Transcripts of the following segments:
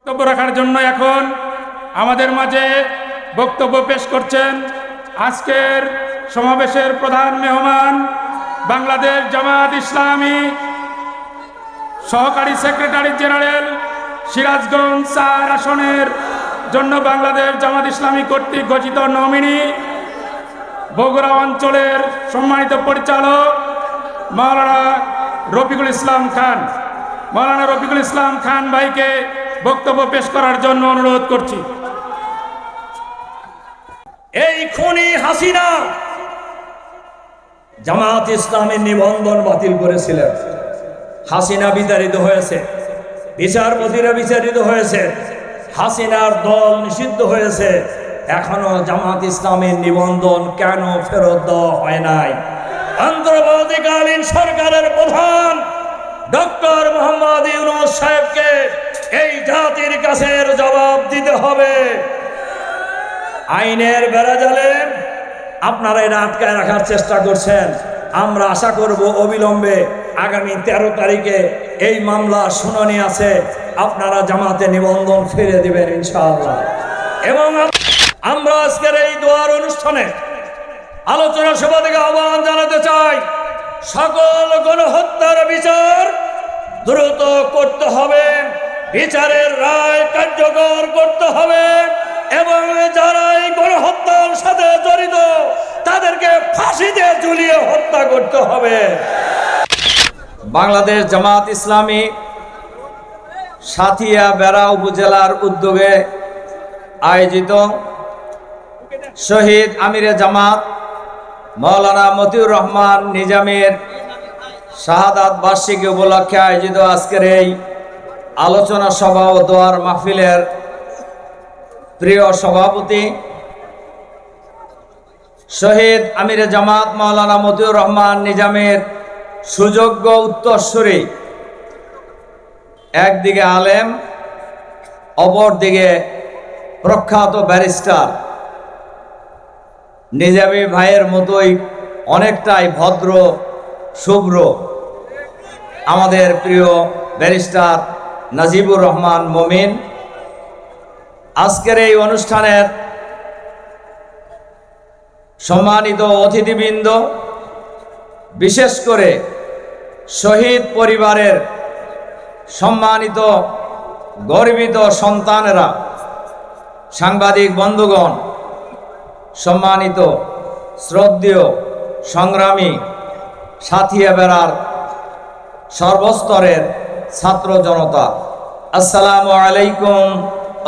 বক্তব্য রাখার জন্য এখন আমাদের মাঝে বক্তব্য পেশ করছেন আজকের সমাবেশের প্রধান মেহমান বাংলাদেশ জামাত ইসলামী সহকারী সেক্রেটারি জেনারেল সিরাজগঞ্জ ৪ আসনের জন্য বাংলাদেশ জামাত ইসলামী কর্তৃক ঘোষিত নমিনি বগুড়া অঞ্চলের সম্মানিত পরিচালক মাওলানা রফিকুল ইসলাম খান। মাওলানা রফিকুল ইসলাম খান ভাইকে বক্তব্য পেশ করার জন্য অনুরোধ করছি। এই খুনি হাসিনা জামাত ইসলামের নিবন্ধন বাতিল করেছিলেন। হাসিনা বিতাড়িত হয়েছে, বিচারপতিরা বিচারিত হয়েছে, হাসিনার দল নিষিদ্ধ হয়েছে। এখনো জামাত ইসলামের নিবন্ধন কেন ফেরত দেওয়া হয় নাই? অন্তর্বর্তীকালীন সরকারের প্রধান ডক্টর মোহাম্মদ ইউনূস সাহেবকে এই জাতির কাছে জবাব দিতে হবে। আইনের বেড়াজালে আপনারা এটা আটকায় রাখার চেষ্টা করছেন। আমরা আশা করব অবিলম্বে আগামী 13 তারিখে এই মামলা শুনানি আছে, আপনারা জামাতে নিবন্ধন ফিরে দিবেন ইনশাআল্লাহ। এবং আমরা আজকের এই দোয়ার অনুষ্ঠানে আলোচনা সভা থেকে আহ্বান জানাতে চাই, সকল গণহত্যার বিচার দ্রুত করতে হবে, বিচারের রায় কার্যকর করতে হবে এবং যারা এই গণহত্যার সাথে জড়িত তাদেরকে ফাঁসিতে ঝুলিয়ে হত্যা করতে হবে। বাংলাদেশ জামাত ইসলামী সাথিয়া বেড়া উপজেলার উদ্যোগে আয়োজিত শহীদ আমিরে জামাত মাওলানা মতিউর রহমান নিজামীর শাহাদাত বার্ষিকী উপলক্ষে আয়োজিত আজকের এই আলোচনা সভা ও দোয়ার মাহফিলের প্রিয় সভাপতি শহীদ আমিরে জামাত মাওলানা মতিউর রহমান নিজামীর সুযোগ্য উত্তরসূরি, একদিকে আলেম অপরদিকে প্রখ্যাত ব্যারিস্টার, নিজামী ভাইয়ের মতোই অনেকটাই ভদ্র শুভ্র আমাদের প্রিয় ব্যারিস্টার নাজিবুর রহমান মমিন। আজকের এই অনুষ্ঠানের সম্মানিত অতিথিবৃন্দ, বিশেষ করে শহীদ পরিবারের সম্মানিত গর্বিত সন্তানেরা, সাংবাদিক বন্ধুগণ, সম্মানিত শ্রদ্ধেয় সংগ্রামী সাথিয়া বেড়ার সর্বস্তরের ছাত্র জনতা, আসসালামু আলাইকুম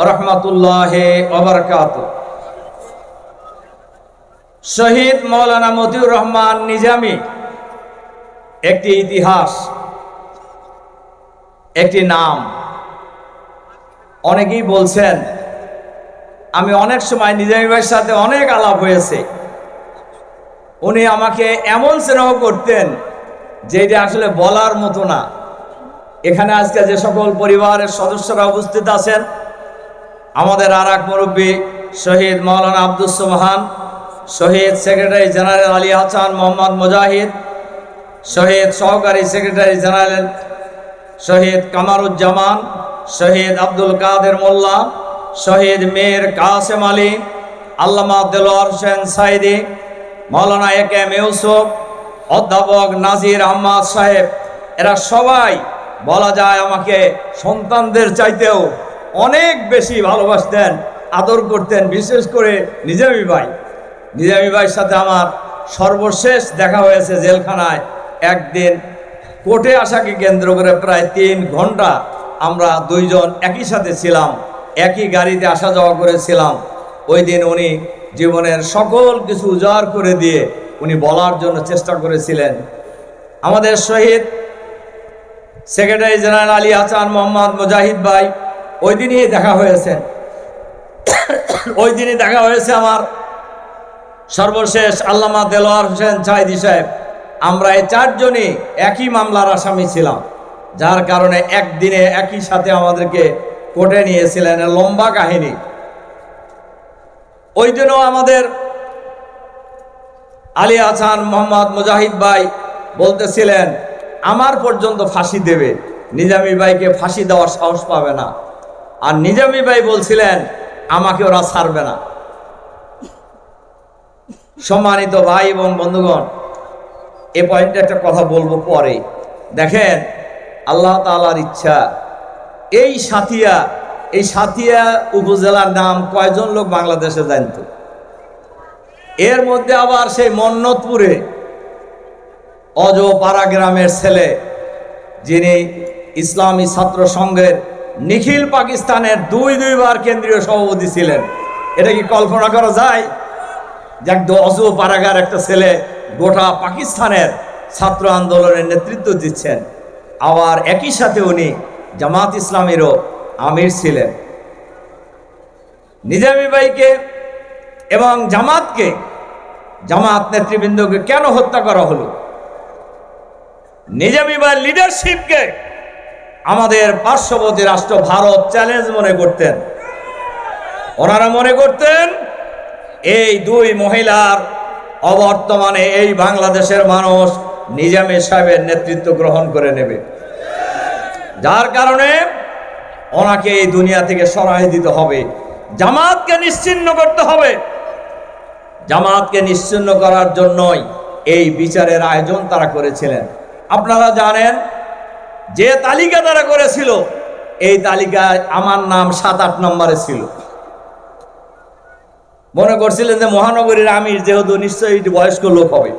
রহমতুল্লাহি ওয়া বারাকাতুহু। শহীদ মাওলানা মতিউর রহমান নিজামী একটি ইতিহাস, একটি নাম। অনেকেই বলছেন, আমি অনেক সময় নিজামী ভাইয়ের সাথে অনেক আলাপ হয়েছে, উনি আমাকে এমন স্নেহ করতেন যে এটা আসলে বলার মতো না। এখানে আজকে যে সকল পরিবারের সদস্যরা উপস্থিত আছেন, আমাদের আর এক মুরব্বী শহীদ মাওলানা আব্দুস সোবহান, শহীদ সেক্রেটারি জেনারেল আলী হাসান মোহাম্মদ মুজাহিদ, শহীদ সহকারী সেক্রেটারি জেনারেল শহীদ কামারুজ্জামান, শহীদ আব্দুল কাদের মোল্লা, শহীদ মীর কাসেম আলী, আল্লামা দেলোয়ার হোসেন সাইদি, মাওলানা একেএম ইউসুফ, অধ্যাপক নাজির আহমদ সাহেব, এরা সবাই বলা যায় আমাকে সন্তানদের চাইতেও অনেক বেশি ভালোবাসতেন, আদর করতেন। বিশেষ করে নিজামী ভাই, নিজামী ভাইয়ের সাথে আমার সর্বশেষ দেখা হয়েছে জেলখানায়। একদিন কোর্টে আসাকে কেন্দ্র করে প্রায় 3 ঘন্টা আমরা দুইজন একই সাথে ছিলাম, একই গাড়িতে আসা যাওয়া করেছিলাম। ওই দিন উনি জীবনের সকল কিছু উজাড় করে দিয়ে উনি বলার জন্য চেষ্টা করেছিলেন। আমাদের শহীদ সেক্রেটারি জেনারেল আলী হাসান মোহাম্মদ মুজাহিদ ভাই, ওই দিনই দেখা হয়েছেন। ওই দিনই দেখা হয়েছে আমার সর্বশেষ আল্লামা দেলোয়ার হোসেন সাইদি সাহেব। আমরা এই 4 জনই একই মামলার আসামি ছিলাম, যার কারণে একদিনে একই সাথে আমাদেরকে কোর্টে নিয়েছিলেন। লম্বা কাহিনী। ওই দিনও আমাদের আলী হাসান মোহাম্মদ মুজাহিদ ভাই বলতেছিলেন আমার পর্যন্ত ফাঁসি দেবে, নিজামী ভাইকে ফাঁসি দেওয়ার সাহস পাবে না। আর নিজামী ভাই বলছিলেন আমাকে ওরা ছাড়বে না। সম্মানিত ভাই এবং বন্ধুগণ, এ পয়েন্টে একটা কথা বলবো পরে। দেখেন, আল্লাহ তাআলার ইচ্ছা, এই সাথিয়া উপজেলার নাম কয়জন লোক বাংলাদেশে জানতো? এর মধ্যে আবার সেই মন্নতপুরে অজপাড়া গ্রামের ছেলে, যিনি ইসলামী ছাত্র সংঘের নিখিল পাকিস্তানের দুইবার কেন্দ্রীয় সভাপতি ছিলেন। এটা কি কল্পনা করা যায় যে অজপাড়াগার একটা ছেলে গোটা পাকিস্তানের ছাত্র আন্দোলনের নেতৃত্ব দিচ্ছেন? আবার একই সাথে উনি জামাত ইসলামীরও আমির ছিলেন। নিজামী ভাইকে এবং জামাত নেতৃবৃন্দকে কেন হত্যা করা হলো? নিজামী ভাই লিডারশিপকে আমাদের পার্শ্ববর্তী রাষ্ট্র ভারত চ্যালেঞ্জ মনে করতেন। ওনারা মনে করতেন এই দুই মহিলার অবর্তমানে এই বাংলাদেশের মানুষ নিজামী সাহেবের নেতৃত্ব গ্রহণ করে নেবে, যার কারণে ওনাকে এই দুনিয়া থেকে সরাই দিতে হবে, জামাতকে নিশ্চিহ্ন করতে হবে। জামাতকে নিশ্চিহ্ন করার জন্যই এই বিচারের আয়োজন তারা করেছিলেন। আপনারা জানেন যে তালিকা তারা করেছিল, এই তালিকায় আমার নাম 7-8 নম্বরে ছিল। মনে করছিলেন যে মহানগরীর আমির যেহেতু নিশ্চয়ই বয়স্ক লোক হবে।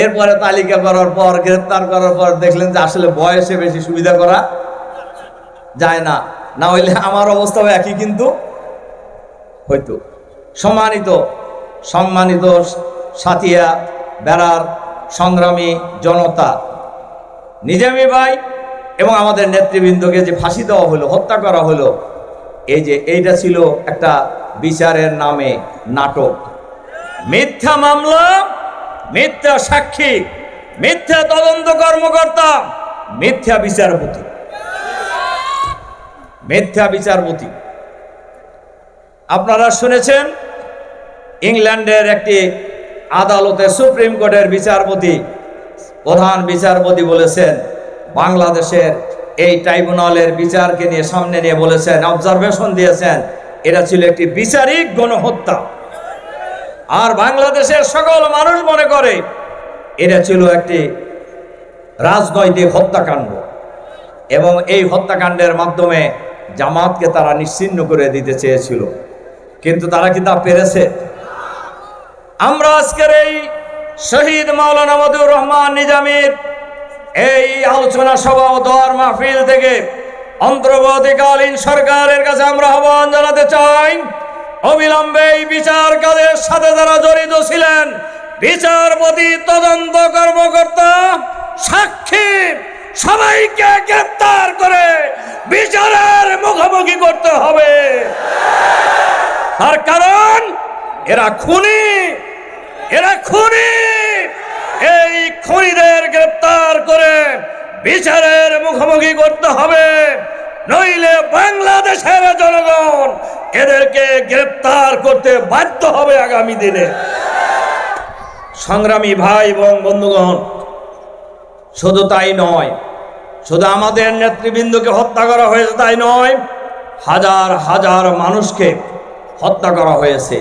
এরপরে তালিকা করার পর, গ্রেফতার করার পর দেখলেন যে আসলে বয়সে বেশি সুবিধা করা যায় না, না হইলে আমার অবস্থাও একই কিন্তু হয়তো। সম্মানিত সাথিয়া বেড়ার সংগ্রামী জনতা, নিজামী ভাই এবং আমাদের নেতৃবৃন্দকে যে ফাঁসি দেওয়া হলো, হত্যা করা হলো, এইটা ছিল একটা বিচারের নামে নাটক। মিথ্যা মামলা, মিথ্যা সাক্ষী, মিথ্যা তদন্ত কর্মকর্তা, মিথ্যা বিচারপতি। আপনারা শুনেছেন ইংল্যান্ডের একটি আদালতে সুপ্রিম কোর্টের প্রধান বিচারপতি বলেছেন, বাংলাদেশের এই ট্রাইব্যুনালের বিচারকে নিয়ে সামনে নিয়ে বলেছেন, অবজারভেশন দিয়েছেন, এটা ছিল একটি বিচারিক গণহত্যা। আর বাংলাদেশের সকল মানুষ মনে করে এটা ছিল একটি রাজনৈতিক হত্যাকাণ্ড, এবং এই হত্যাকাণ্ডের মাধ্যমে জামাতকে তারা নিশ্চিহ্ন করে দিতে চেয়েছিল। কিন্তু তারা কি তা পেরেছে? আমরা আজকের এই শহীদ মাওলানা মতিউর রহমান নিজামীর এই আলোচনা সভা ও দোয়ার মাহফিল থেকে অন্তর্বর্তীকালীন সরকারের কাছে আমরা আহ্বান জানাতে চাই, অবিলম্বে এই বিচার কাজের সাথে যারা জড়িত ছিলেন, বিচারপতি, তদন্ত কর্মকর্তা, সাক্ষী, সবাইকে গ্রেফতার করে বিচারের মুখোমুখি করতে হবে। তার কারণ এরা খুনি। এই খুনিদের গ্রেফতার করে বিচারের মুখোমুখি করতে হবে, নইলে বাংলাদেশের জনগণ এদেরকে গ্রেফতার করতে বাধ্য হবে আগামী দিনে। সংগ্রামী ভাই এবং বন্ধুগণ, শুধু তাই নয়, শুধু আমাদের নেতৃবৃন্দকে হত্যা করা হয়েছে তাই নয়, হাজার হাজার মানুষকে হত্যা করা হয়েছে,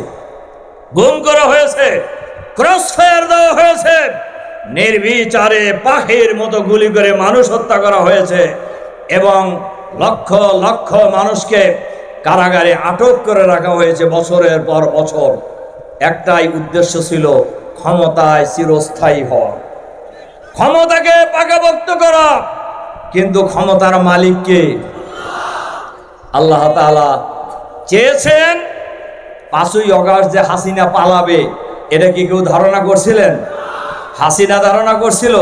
গুম করা হয়েছে, ক্রসফায়ার দেওয়া হয়েছে, নির্বিচারে পাখির মতো গুলি করে মানুষ হত্যা করা হয়েছে, এবং লক্ষ লক্ষ মানুষকে কারাগারে আটক করে রাখা হয়েছে বছরের পর বছর। একটাই উদ্দেশ্য ছিল ক্ষমতায় চিরস্থায়ী হওয়া, ক্ষমতাকে পাকাপোক্ত করা। কিন্তু ক্ষমতার মালিককে আল্লাহ তাআলা চেয়েছেন 5ই আগস্ট যে হাসিনা পালাবে, এটা কি কেউ ধারণা করছিলেন? হাসিনা ধারণা করছিল?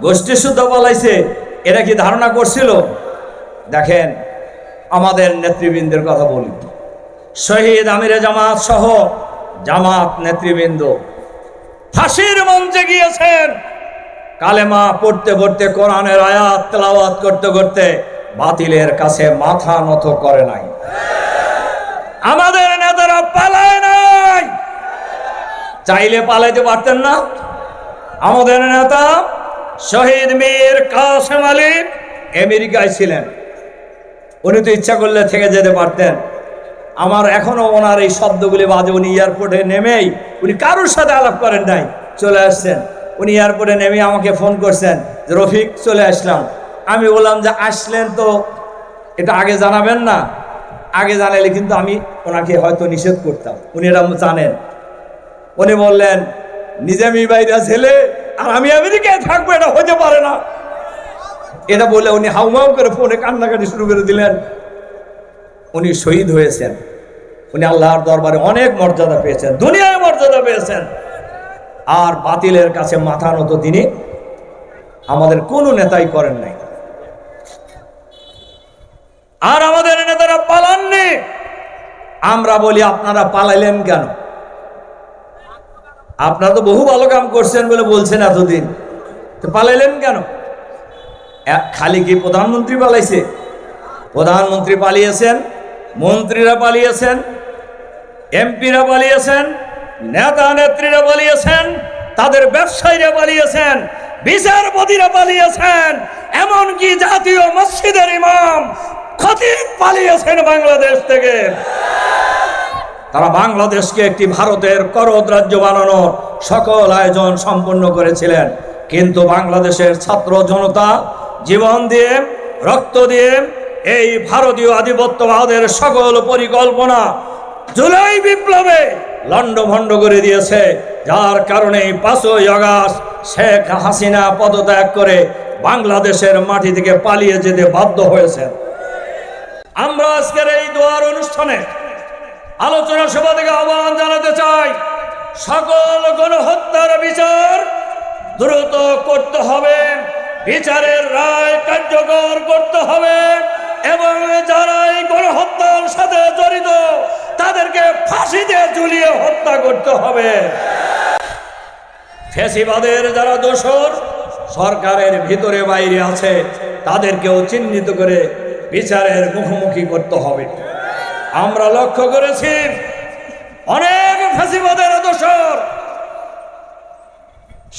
গোষ্ঠী শুদ্ধ পালাইছে, এটা কি ধারণা করছিল? দেখেন, আমাদের নেতৃবৃন্দের কথা বলি, শহীদ আমিরে জামাত সহ জামাত নেতৃবৃন্দ ফাঁসির মঞ্চে গিয়েছেন, কালেমা পড়তে পড়তে, কোরআনের আয়াত তেলাওয়াত করতে করতে বাতিলের কাছে মাথা নত করে নাই। আমাদের নেতারা পালায় নাই, চাইলে পালাইতে পারতেন না। আমাদের নেতা শহীদ মীর কাসেম আলী আমেরিকায় ছিলেন, উনি তো ইচ্ছা করলে থেকে যেতে পারতেন। আমার এখনো ওনার এই শব্দগুলি বাজে। উনি এয়ারপোর্টে নেমেই, উনি কারোর সাথে আলাপ করেন নাই, চলে আসছেন। উনি এয়ারপোর্টে নেমে আমাকে ফোন করছেন যে রফিক চলে আসলাম। আমি বললাম যে আসলেন তো এটা আগে জানাবেন না, আগে জানাইলে কিন্তু আমি ওনাকে হয়তো নিষেধ করতাম। উনি এটা জানেন। উনি বললেন নিজামী ভাইরা ছেলে আর আমি আমেরিকায় থাকবো, এটা হতে পারে না। এটা বলে উনি হাউমাউ করে ফোনে কান্নাকাটি শুরু করে দিলেন। উনি শহীদ হয়েছেন। উনি আল্লাহর দরবারে অনেক মর্যাদা পেয়েছেন, দুনিয়ায় মর্যাদা পেয়েছেন। আর বাতিলের কাছে মাথা নত তিনি আমাদের কোনো নেতাই করেন নাই। আর আমাদের নেতারা পালাননি। আমরা বলি আপনারা পালাইলেন কেন? আপনারা তো বহু ভালো কাম করছেন বলে বলছেন এতদিন, তো পালাইলেন কেন? খালি কি প্রধানমন্ত্রী পালাইছে? প্রধানমন্ত্রী পালিয়েছেন, মন্ত্রীরা পালিয়েছেন, এমপিরা পালিয়েছেন, নেতা নেত্রীরা পালিয়েছেন, তাদের ব্যবসায়ীরা পালিয়েছেন, বিচারপতিরা পালিয়েছেন, এমনকি জাতীয় মসজিদের ইমাম খতিব পালিয়েছেন বাংলাদেশ থেকে। তারা বাংলাদেশকে একটি ভারতের করদ রাজ্য বানানোর সকল আয়োজন সম্পন্ন করেছিলেন। কিন্তু বাংলাদেশের ছাত্র জনতা জীবন দিয়ে, রক্ত দিয়ে এই ভারতীয় আধিপত্যবাদের সকল পরিকল্পনা জুলাই বিপ্লবে লণ্ডভণ্ড করে দিয়েছে। যার কারণে 5ই আগস্ট শেখ হাসিনা পদত্যাগ করে বাংলাদেশের মাটি থেকে পালিয়ে যেতে বাধ্য হয়েছে। আমরা আজকের এই দোয়ার অনুষ্ঠানে আলোচনা সভা থেকে আহ্বান জানাতে চাই, সকল গণহত্যার বিচার দ্রুত করতে হবে, বিচারের রায় কার্যকর করতে হবে এবং যারা এই গণহত্যার সাথে জড়িত তাদেরকে ফাঁসিতে ঝুলিয়ে হত্যা করতে হবে। ফ্যাসিবাদের যারা দোষর সরকারের ভিতরে বাইরে আছে তাদেরকেও চিহ্নিত করে বিচারের মুখোমুখি করতে হবে। আমরা লক্ষ্য করেছি অনেক ফ্যাসিবাদের দোষর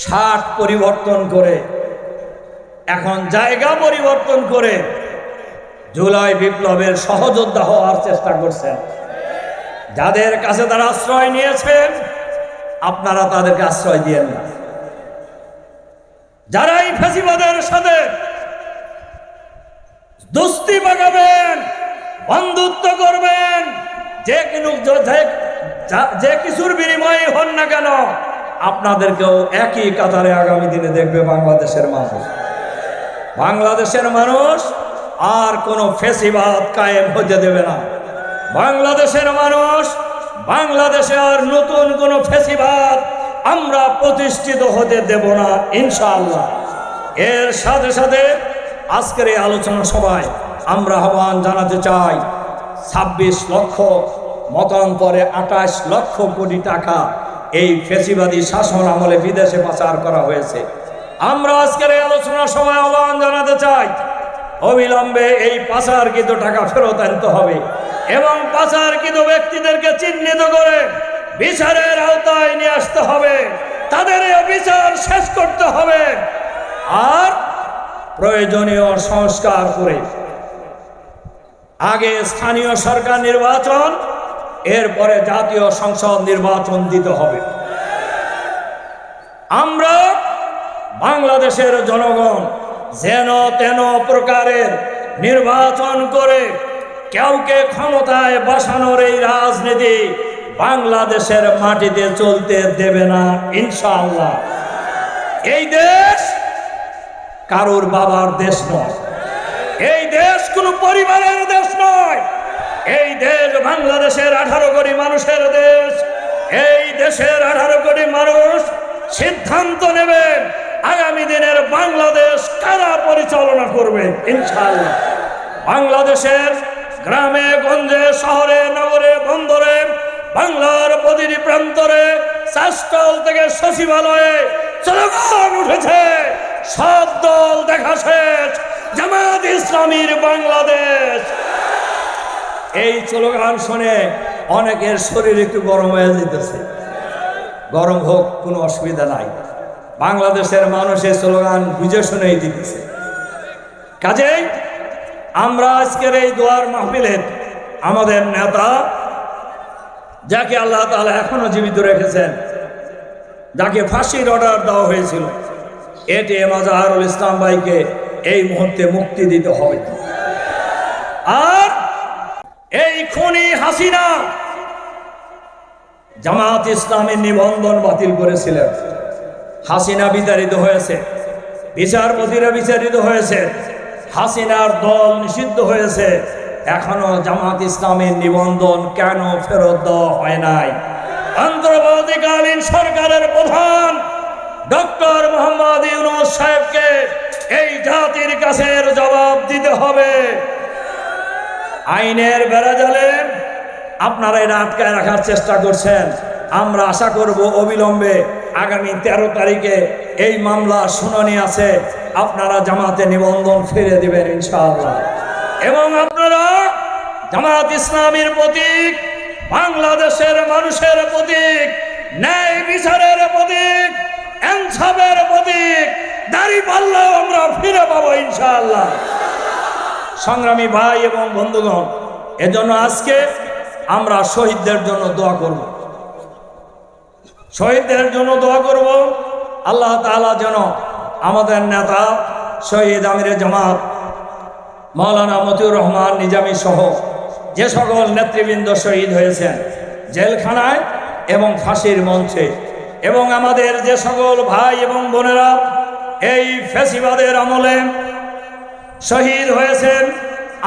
শার্ট পরিবর্তন করে, এখন জায়গা পরিবর্তন করে জুলাই বিপ্লবের সহযোদ্ধা হওয়ার চেষ্টা করছেন। যাদের কাছে তারা আশ্রয় নিয়েছেন আপনারা তাদেরকে আশ্রয় দিয়েন না। যারা এই ফ্যাসিবাদের সাথে দোস্তি পাকাবেন, বন্ধুত্ব করবেন, যে কিছুর বিনিময়ে হন না কেন আপনাদেরকেও একই কাতারে আগামী দিনে দেখবে বাংলাদেশের মানুষ। বাংলাদেশের মানুষ আর কোনো ফ্যাসিবাদ কায়েম হতে দেবে না। বাংলাদেশের মানুষ বাংলাদেশে আর নতুন কোনো ফ্যাসিবাদ আমরা প্রতিষ্ঠিত হতে দেব না ইনশাআল্লাহ। এর সাথে সাথে আজকের এই আলোচনা সভায় আমরা আহ্বান জানাতে চাই, 26 লক্ষ মতান্তরে 28 লক্ষ কোটি টাকা এই ফ্যাসিবাদী শাসন আমলে বিদেশে পাচার করা হয়েছে। আমরা আজকের এই আলোচনা সভায় আহ্বান জানাতে চাই, অবিলম্বে এই পাচারকৃত টাকা ফেরত আনতে হবে এবং পাচারকৃত ব্যক্তিদেরকে চিহ্নিত করে বিচারের আওতায় নিয়ে আসতে হবে। তাদের এই বিচার শেষ করতে হবে আর প্রয়োজনীয় সংস্কার করে আগে স্থানীয় সরকার নির্বাচন, এরপরে জাতীয় সংসদ নির্বাচন দিতে হবে। আমরা বাংলাদেশের জনগণ যেন তেন প্রকারের নির্বাচন করে কাউকে ক্ষমতায় বসানোর এই রাজনীতি বাংলাদেশের মাটিতে চলতে দেবে না ইনশাআল্লাহ। এই দেশ কারোর বাবার দেশ নয়, এই দেশ কোনো পরিবারের দেশ নয়। এই দেশ বাংলাদেশের 18 কোটি মানুষের দেশ। এই দেশের 18 কোটি মানুষ সিদ্ধান্ত নেবে আগামী দিনের বাংলাদেশ কারা পরিচালনা করবে ইনশাআল্লাহ। বাংলাদেশের গ্রামে গঞ্জে, শহরে, নগরে, বন্দরে, বাংলার প্রতিটি প্রান্তরে, চাষতল থেকে সচিবালয়ে স্লোগান উঠেছে, সব দল দেখা শেষ, জামায়াত ইসলামীর বাংলাদেশ। এই স্লোগান শুনে অনেকের শরীর একটু গরম হয়ে যেতেছে। গরম হোক, কোনো অসুবিধা নাই। বাংলাদেশের মানুষ এই স্লোগান বুঝে শুনেই দিতেছে। কাজেই আমরা আজকের এই দোয়ার মাহফিলে আমাদের নেতা, যাকে আল্লাহ তাআলা এখনো জীবিত রেখেছেন, যাকে ফাঁসির অর্ডার দেওয়া হয়েছিল, এটিএম আজহারুল ইসলাম ভাইকে এই মুহূর্তে মুক্তি দিতে হবে। আর এই খুনি হাসিনা জামাত ইসলামের নিবন্ধন বাতিল করেছিলেন। হাসিনা বিতাড়িত হয়েছে, বিচারপতিরা বিচারিত হয়েছে, হাসিনার দল নিষিদ্ধ হয়েছে, এখনো জামাত ইসলামের নিবন্ধন কেন ফেরত দেওয়া হয় নাই? অন্তর্বর্তীকালীন সরকারের প্রধান ডক্টর মোহাম্মদ ইউনূস সাহেবকে এই জাতির কাছে জবাব দিতে হবে। আইনের বেড়াজালে আপনারা এটা আটকায় রাখার চেষ্টা করছেন। আমরা আশা করব অবিলম্বে আগামী 13 তারিখে এই মামলার শুনানি আছে, আপনারা জামাতে নিবন্ধন ফিরে দিবেন ইনশাআল্লাহ। এবং আপনারা জামাত ইসলামীর প্রতীক, বাংলাদেশের মানুষের প্রতীক, ন্যায় বিচারের প্রতীক, ইনসাফের প্রতীক দাঁড়িপাল্লাও আমরা ফিরে পাবো ইনশাআল্লাহ। সংগ্রামী ভাই এবং বন্ধুগণ, এজন্য আজকে আমরা শহীদদের জন্য দোয়া করব, শহীদদের জন্য দোয়া করব। আল্লাহ তাআলা যেন আমাদের নেতা শহীদ আমিরে জামাত মাওলানা মতিউর রহমান নিজামী সহ যে সকল নেতৃবৃন্দ শহীদ হয়েছেন জেলখানায় এবং ফাঁসির মঞ্চে, এবং আমাদের যে সকল ভাই এবং বোনেরা এই ফ্যাসিবাদের আমলে শহীদ হয়েছেন,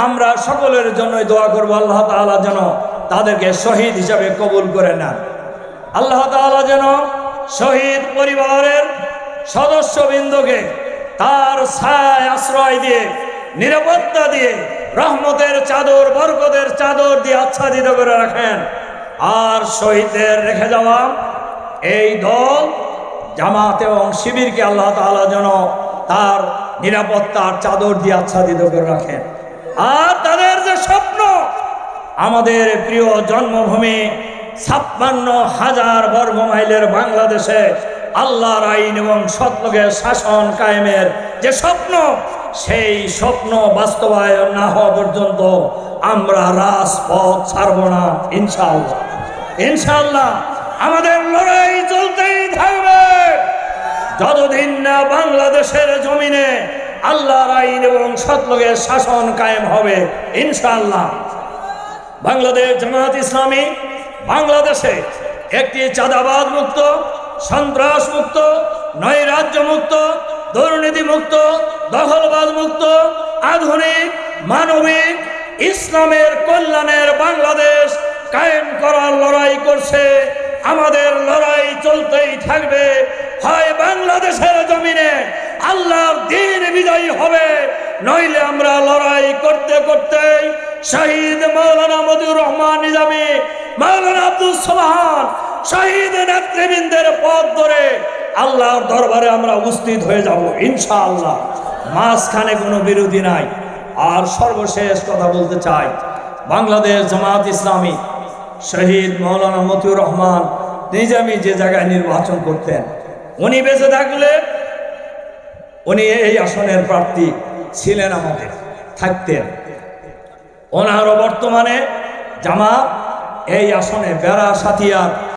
আমরা সকলের জন্যই দোয়া করব আল্লাহ তাআলা যেন তাদেরকে শহীদ হিসাবে কবুল করে নেন। আল্লাহ তাআলা যেন শহীদ পরিবারের সদস্যবৃন্দকে তার ছায়ায় আশ্রয় দিয়ে, নিরাপত্তা দিয়ে, রহমতের চাদর, বরকতের চাদর দিয়ে আচ্ছাদিত করে রাখেন। আর শহীদদের রেখে যাওয়া এই দল জামাত এবং শিবিরকে আল্লাহ তাআলা যেন তার নিরাপত্তার চাদর দিয়ে আচ্ছাদিত করে রাখেন। আর তাদের যে স্বপ্ন, আমাদের প্রিয় জন্মভূমি 56,000 বর্গ মাইলের বাংলাদেশে আল্লাহর আইন এবং সত্যকে শাসন কায়েমের যে স্বপ্ন, সেই স্বপ্ন বাস্তবায়ন না হওয়া পর্যন্ত আমরা রাজপথ ছাড়ব না ইনশাআল্লাহ। ইনশাআল্লাহ আমাদের লড়াই চলতেই থাকবে যতদিন না বাংলাদেশের জমিনে আল্লাহর আইন এবং সত্যকে শাসন কায়েম হবে ইনশাআল্লাহ। বাংলাদেশ জামাত ইসলামী বাংলাদেশে একটি চাঁদাবাদ মুক্ত, সন্ত্রাস মুক্ত, নৈরাজ্য মুক্ত, দুর্নীতি মুক্ত, দখলবাদ মুক্ত, আধুনিক মানবিক ইসলামের কল্যাণের বাংলাদেশ কায়েম করার লড়াই করছে। আমাদের লড়াই চলতেই থাকবে। হয় বাংলাদেশের জমিনে আল্লাহর দ্বীন বিজয়ী হবে, নইলে আমরা লড়াই করতে করতে শহীদ মাওলানা মতিউর রহমান নিজামী, মাওলানা আব্দুল সোবহান শহীদ নেতৃবৃন্দের পথ ধরে আল্লাহর দরবারে আমরা উপস্থিত হয়ে যাব ইনশাআল্লাহ। মাঝখানে কোনো বিরোধী নাই। আর সর্বশেষ কথা বলতে চাই, বাংলাদেশ জামাত ইসলামী শহীদ মাওলানা মতিউর রহমান নিজামী যে জায়গায় নির্বাচন করতেন, উনি বেঁচে থাকলে উনি এই আসনের প্রার্থী ছিলেন, আমাদের থাকতেন। ওনারও বর্তমানে জামাত এই আসনে বেড়া সাথিয়ার